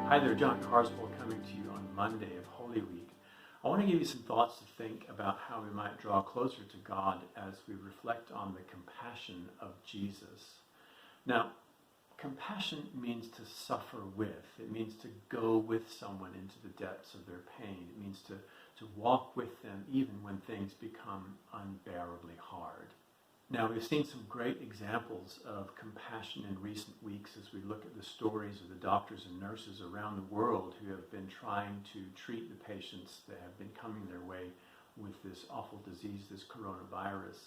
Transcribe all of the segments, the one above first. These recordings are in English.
Hi there, John Carswell coming to you on Monday of Holy Week. I want to give you some thoughts to think about how we might draw closer to God as we reflect on the compassion of Jesus. Now, compassion means to suffer with. It means to go with someone into the depths of their pain. It means to walk with them even when things become unbearably hard. Now, we've seen some great examples of compassion in recent weeks as we look at the stories of the doctors and nurses around the world who have been trying to treat the patients that have been coming their way with this awful disease, this coronavirus.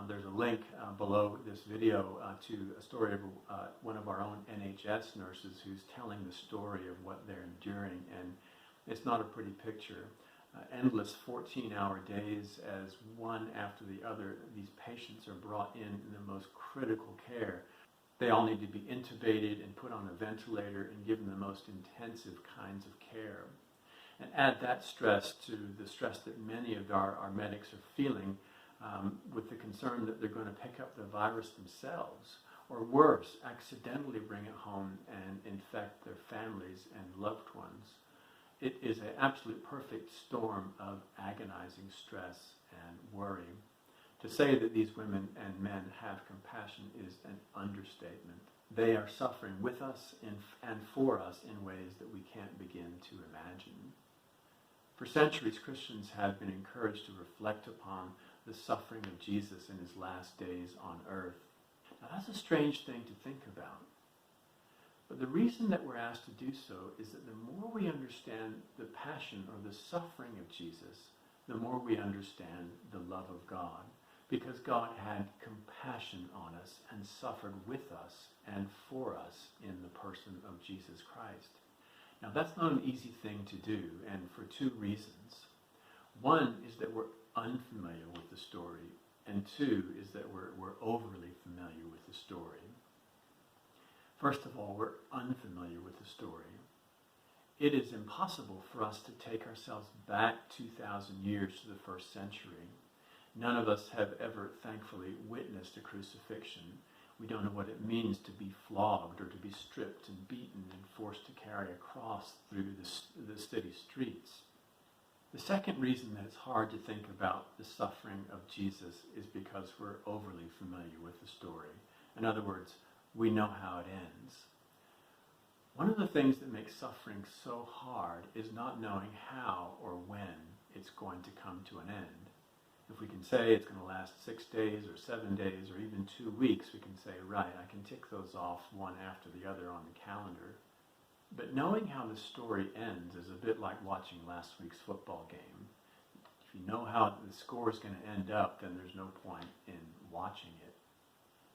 There's a link below this video to a story of one of our own NHS nurses who's telling the story of what they're enduring, and it's not a pretty picture. Endless 14-hour days as one after the other, these patients are brought in the most critical care. They all need to be intubated and put on a ventilator and given the most intensive kinds of care. And add that stress to the stress that many of our medics are feeling with the concern that they're going to pick up the virus themselves, or worse, accidentally bring it home and infect their families and loved ones. It is an absolute perfect storm of agonizing stress and worry. To say that these women and men have compassion is an understatement. They are suffering with us and for us in ways that we can't begin to imagine. For centuries, Christians have been encouraged to reflect upon the suffering of Jesus in his last days on earth. Now, that's a strange thing to think about. But the reason that we're asked to do so is that the more we understand the passion or the suffering of Jesus, the more we understand the love of God. Because God had compassion on us and suffered with us and for us in the person of Jesus Christ. Now, that's not an easy thing to do, and for two reasons. One is that we're unfamiliar with the story, and two is that we're overly familiar with the story. First of all, we're unfamiliar with the story. It is impossible for us to take ourselves back 2,000 years to the first century. None of us have ever, thankfully, witnessed a crucifixion. We don't know what it means to be flogged or to be stripped and beaten and forced to carry a cross through the city streets. The second reason that it's hard to think about the suffering of Jesus is because we're overly familiar with the story. In other words, we know how it ends. One of the things that makes suffering so hard is not knowing how or when it's going to come to an end. If we can say it's going to last 6 days or 7 days or even 2 weeks, we can say, right, I can tick those off one after the other on the calendar. But knowing how the story ends is a bit like watching last week's football game. If you know how the score is going to end up, then there's no point in watching it.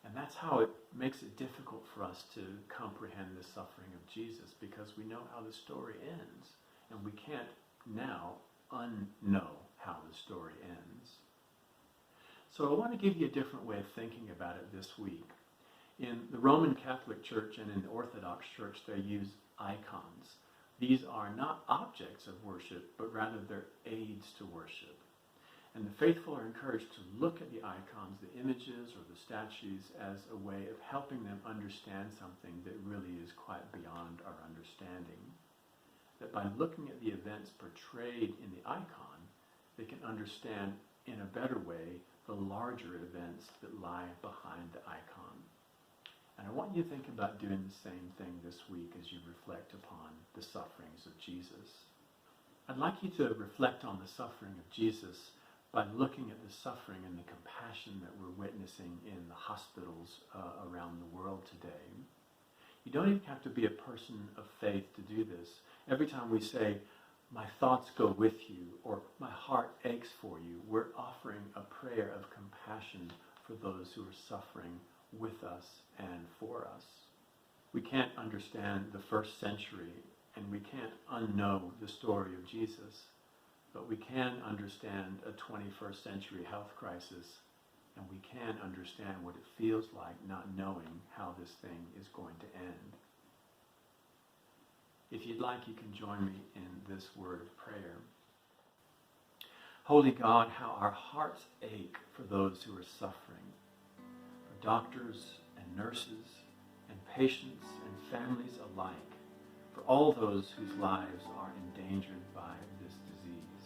And that's how it makes it difficult for us to comprehend the suffering of Jesus, because we know how the story ends, and we can't now unknow how the story ends. So I want to give you a different way of thinking about it this week. In the Roman Catholic Church and in the Orthodox Church, they use icons. These are not objects of worship, but rather they're aids to worship. And the faithful are encouraged to look at the icons, the images or the statues, as a way of helping them understand something that really is quite beyond our understanding. That by looking at the events portrayed in the icon, they can understand in a better way the larger events that lie behind the icon. And I want you to think about doing the same thing this week as you reflect upon the sufferings of Jesus. I'd like you to reflect on the suffering of Jesus by looking at the suffering and the compassion that we're witnessing in the hospitals around the world today. You don't even have to be a person of faith to do this. Every time we say, my thoughts go with you, or my heart aches for you, we're offering a prayer of compassion for those who are suffering with us and for us. We can't understand the first century, and we can't unknow the story of Jesus. But we can understand a 21st century health crisis, and we can understand what it feels like not knowing how this thing is going to end. If you'd like, you can join me in this word of prayer. Holy God, how our hearts ache for those who are suffering, for doctors and nurses and patients and families alike for all those whose lives are endangered by this disease.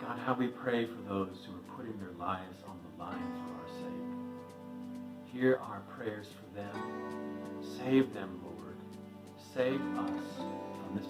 God, how we pray for those who are putting their lives on the line for our sake. Hear our prayers for them. Save them, Lord. Save us from this